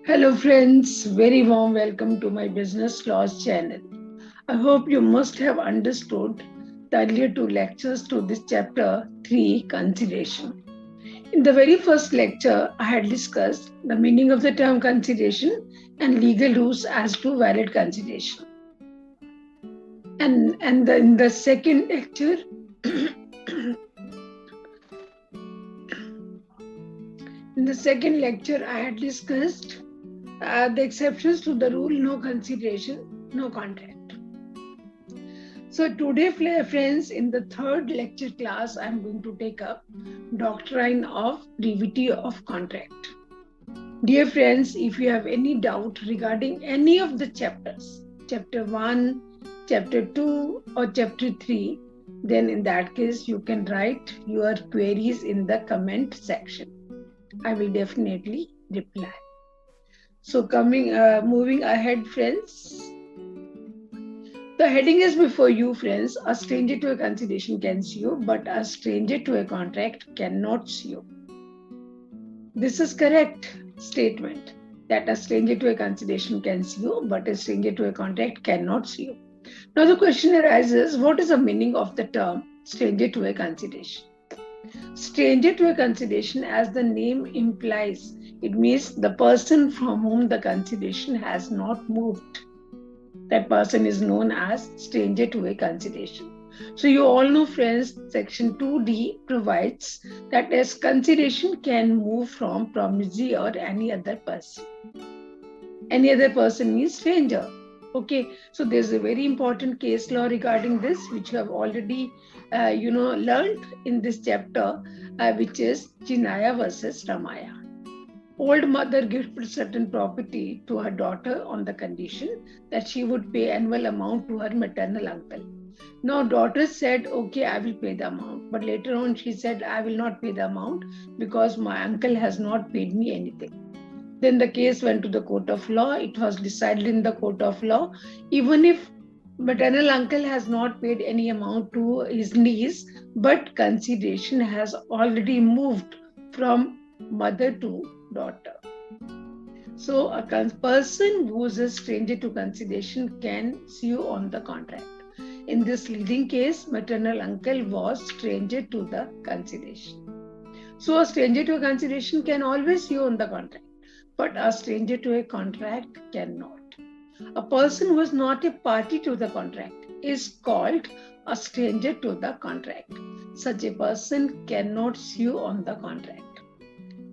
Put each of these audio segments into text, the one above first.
Hello friends, very warm welcome to my business laws channel. I hope you must have understood the earlier two lectures to this chapter 3 consideration. In the very first lecture, I had discussed the meaning of the term consideration and legal rules as to valid consideration. In the second lecture, I had discussed the exceptions to the rule no consideration, no contract. So today, friends, in the third lecture class, I'm going to take up Doctrine of Privity of Contract. Dear friends, if you have any doubt regarding any of the chapters, chapter 1, chapter 2 or chapter 3, then in that case, you can write your queries in the comment section. I will definitely reply. So moving ahead, friends. The heading is before you, friends. A stranger to a consideration can sue, but a stranger to a contract cannot sue. This is correct statement that a stranger to a consideration can sue, but a stranger to a contract cannot sue. Now the question arises, what is the meaning of the term stranger to a consideration? Stranger to a consideration, as the name implies, it means the person from whom the consideration has not moved. That person is known as stranger to a consideration. So you all know, friends, section 2D provides that as consideration can move from promisee or any other person. Any other person means stranger. Okay, so there's a very important case law regarding this, which you have already, learned in this chapter, which is Chinaya versus Ramaya. Old mother gifted certain property to her daughter on the condition that she would pay annual amount to her maternal uncle. Now daughter said, okay, I will pay the amount. But later on she said, I will not pay the amount because my uncle has not paid me anything. Then the case went to the court of law. It was decided in the court of law, even if maternal uncle has not paid any amount to his niece, but consideration has already moved from mother to daughter. So a person who is a stranger to consideration can sue on the contract. In this leading case, maternal uncle was stranger to the consideration. So a stranger to a consideration can always sue on the contract, but a stranger to a contract cannot. A person who is not a party to the contract is called a stranger to the contract. Such a person cannot sue on the contract.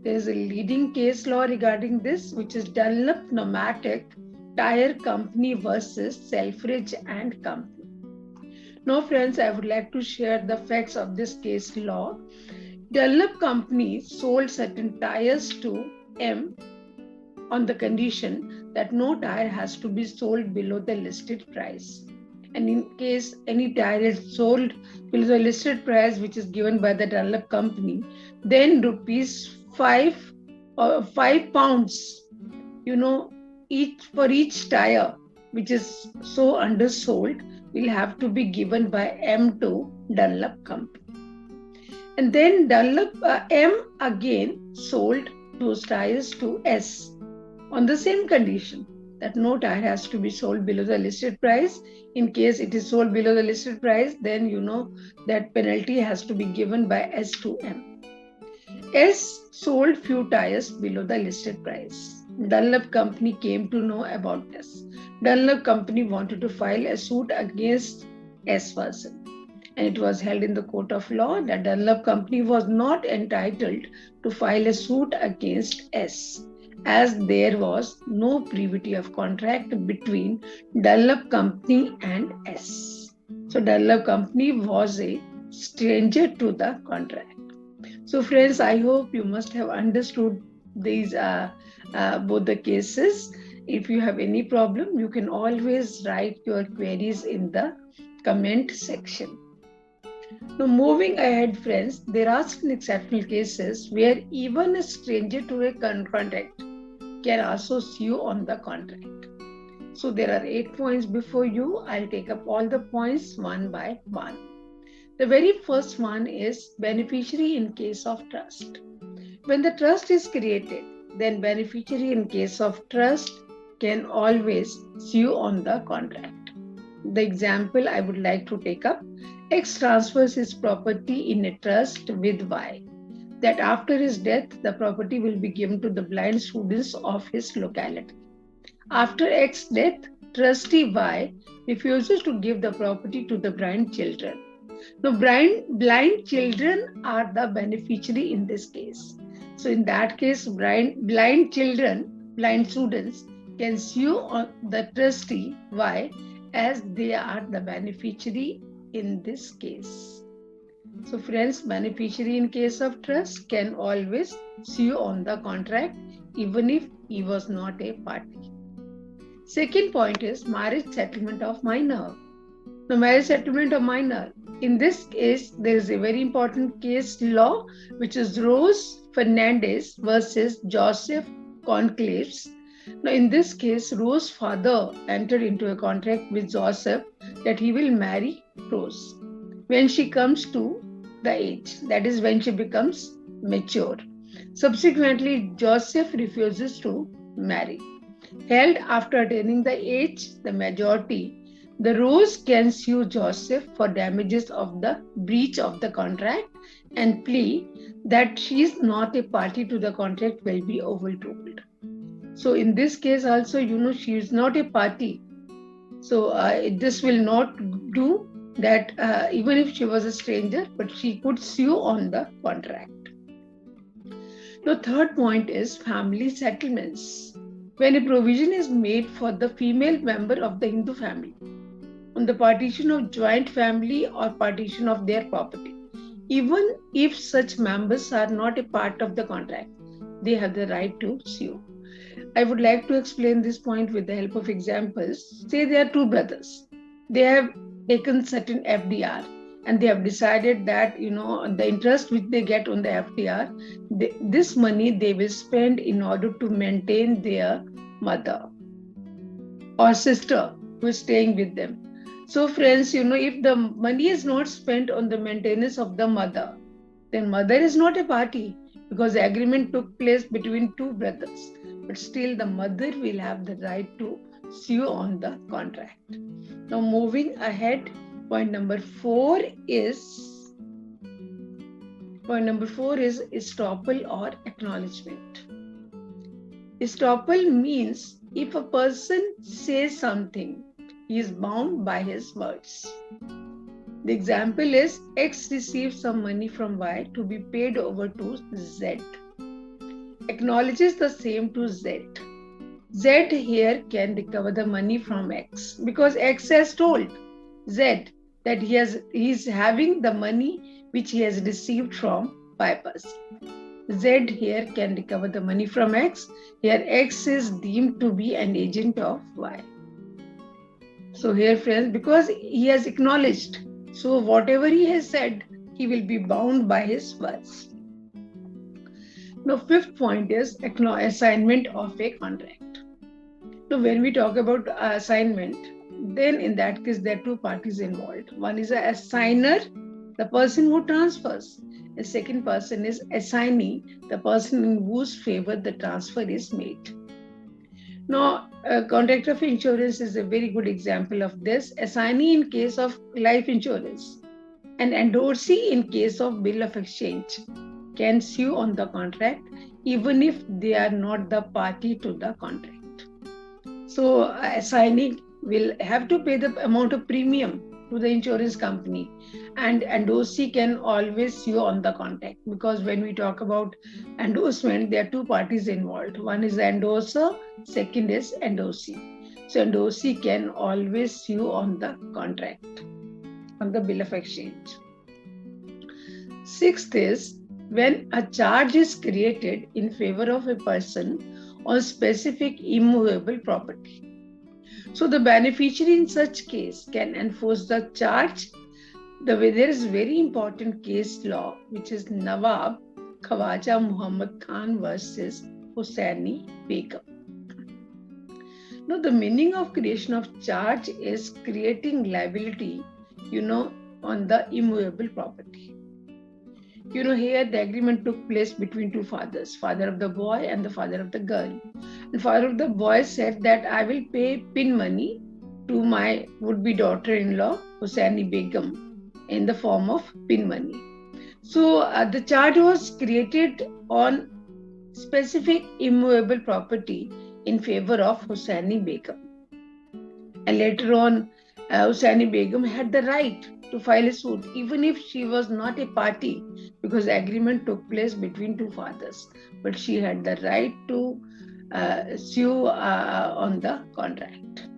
There is a leading case law regarding this, which is Dunlop Pneumatic Tire Company versus Selfridge and Company. Now, friends, I would like to share the facts of this case law. Dunlop Company sold certain tires to M on the condition that no tire has to be sold below the listed price. And in case any tire is sold below the listed price, which is given by the Dunlop Company, then rupees 5 pounds, each tire which is so undersold will have to be given by M to Dunlop Company. And then Dunlop M again sold those tires to S on the same condition that no tire has to be sold below the listed price. In case it is sold below the listed price, then that penalty has to be given by S to M. S sold few tires below the listed price. Dunlop Company came to know about this. Dunlop Company wanted to file a suit against S person. And it was held in the court of law that Dunlop Company was not entitled to file a suit against S, as there was no privity of contract between Dunlop Company and S. So Dunlop Company was a stranger to the contract. So friends, I hope you must have understood these both the cases. If you have any problem, you can always write your queries in the comment section. Now moving ahead, friends, there are some exceptional cases where even a stranger to a contract can also sue on the contract. So there are 8 points before you. I'll take up all the points one by one. The very first one is beneficiary in case of trust. When the trust is created, then beneficiary in case of trust can always sue on the contract. The example I would like to take up: X transfers his property in a trust with Y, that after his death, the property will be given to the blind students of his locality. After X's death, trustee Y refuses to give the property to the blind children. Now, blind children are the beneficiary in this case. So, in that case, blind students can sue on the trustee Y, as they are the beneficiary in this case. So, friends, beneficiary in case of trust can always sue on the contract even if he was not a party. Second point is marriage settlement of minor. The marriage settlement of minor. In this case, there is a very important case law, which is Rose Fernandez versus Joseph Conclaves. Now, in this case, Rose's father entered into a contract with Joseph that he will marry Rose when she comes to the age, that is, when she becomes mature. Subsequently, Joseph refuses to marry. Held after attaining the age, the majority, the Rose can sue Joseph for damages of the breach of the contract and plea that she is not a party to the contract will be overruled. So in this case also, she is not a party. So this will not do that, even if she was a stranger, but she could sue on the contract. The third point is family settlements. When a provision is made for the female member of the Hindu family on the partition of joint family or partition of their property, even if such members are not a part of the contract, they have the right to sue. I would like to explain this point with the help of examples. Say there are two brothers. They have taken certain FDR and they have decided that, the interest which they get on the FDR, this money they will spend in order to maintain their mother or sister who is staying with them. So friends, if the money is not spent on the maintenance of the mother, then mother is not a party, because the agreement took place between two brothers. But still the mother will have the right to sue on the contract. Now moving ahead, point number 4 is estoppel or acknowledgement. Estoppel means if a person says something, he is bound by his words. The example is X receives some money from Y to be paid over to Z. Acknowledges the same to Z. Z here can recover the money from X because X has told Z that he is having the money which he has received from Y person. Z here can recover the money from X. Here X is deemed to be an agent of Y. So here friends, because he has acknowledged, so whatever he has said, he will be bound by his words. Now, fifth point is assignment of a contract. Now, when we talk about assignment, then in that case, there are two parties involved. One is an assigner, the person who transfers. The second person is assignee, the person in whose favor the transfer is made. Now, a contract of insurance is a very good example of this. Assignee in case of life insurance and endorsee in case of bill of exchange can sue on the contract even if they are not the party to the contract. So, assignee will have to pay the amount of premium to the insurance company, and endorsee can always sue on the contract, because when we talk about endorsement, there are two parties involved. One is the endorser, second is endorsee. So endorsee can always sue on the contract, on the bill of exchange. Sixth is when a charge is created in favor of a person on specific immovable property. So the beneficiary in such case can enforce the charge. There is very important case law, which is Nawab Khawaja Muhammad Khan versus Hussaini Begum. Now, the meaning of creation of charge is creating liability, on the immovable property. Here the agreement took place between two fathers, father of the boy and the father of the girl. The father of the boy said that I will pay pin money to my would-be daughter-in-law, Hussaini Begum, in the form of pin money. So the charge was created on specific immovable property in favor of Hussaini Begum. And later on, Hussaini Begum had the right to file a suit, even if she was not a party, because the agreement took place between two fathers. But she had the right to sue on the contract.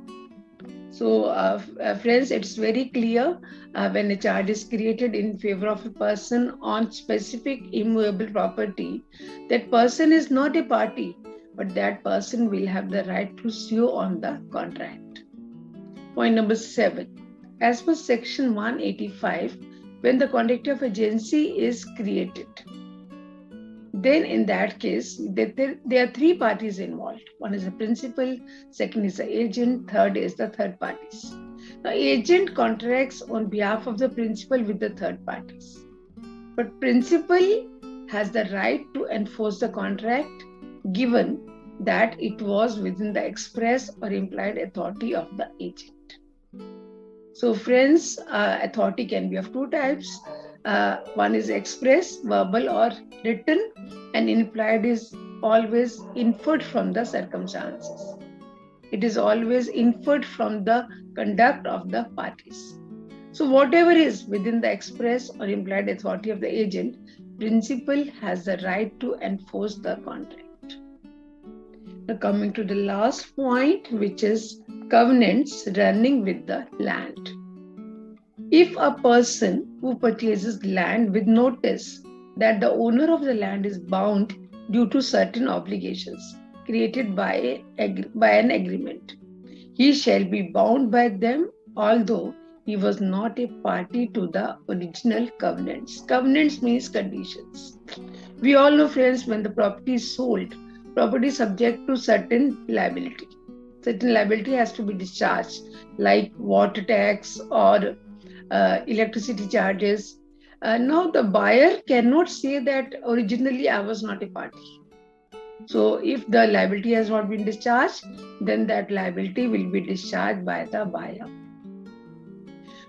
So, friends, it's very clear when a charge is created in favor of a person on specific immovable property, that person is not a party, but that person will have the right to sue on the contract. Point number 7. As per section 185, when the contract of agency is created, then in that case, there are three parties involved. One is the principal, second is the agent, third is the third parties. The agent contracts on behalf of the principal with the third parties. But principal has the right to enforce the contract given that it was within the express or implied authority of the agent. So friends, authority can be of two types. One is express, verbal or written, and implied is always inferred from the circumstances. It is always inferred from the conduct of the parties. So whatever is within the express or implied authority of the agent, principal has the right to enforce the contract. Now coming to the last point, which is covenants running with the land. If a person who purchases land with notice that the owner of the land is bound due to certain obligations created by an agreement, he shall be bound by them, although he was not a party to the original covenants. Covenants means conditions. We all know, friends, when the property is sold, property is subject to certain liability. Certain liability has to be discharged, like water tax or electricity charges. Now the buyer cannot say that originally I was not a party. So if the liability has not been discharged, then that liability will be discharged by the buyer.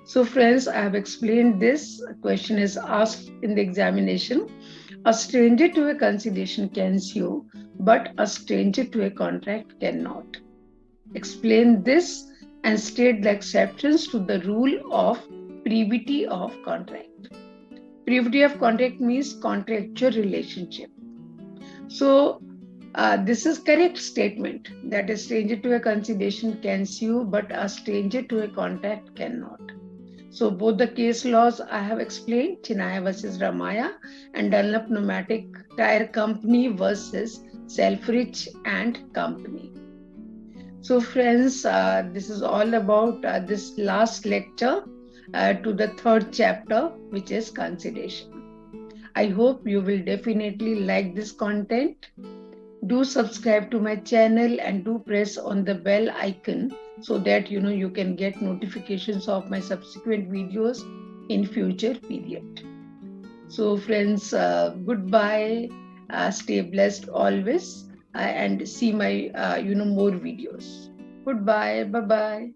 So friends, I have explained this. A question is asked in the examination. A stranger to a consideration can sue, but a stranger to a contract cannot. Explain this and state the exceptions to the rule of privity of contract. Privity of contract means contractual relationship. So this is correct statement that a stranger to a consideration can sue, but a stranger to a contract cannot. So both the case laws I have explained, Chinaya versus Ramaya and Dunlop Pneumatic Tire Company versus Selfridge and Company. So friends, this is all about this last lecture to the third chapter, which is consideration. I hope you will definitely like this content. Do subscribe to my channel and do press on the bell icon so that you can get notifications of my subsequent videos in future period. So friends, goodbye, stay blessed always, and see my more videos. Goodbye, bye bye.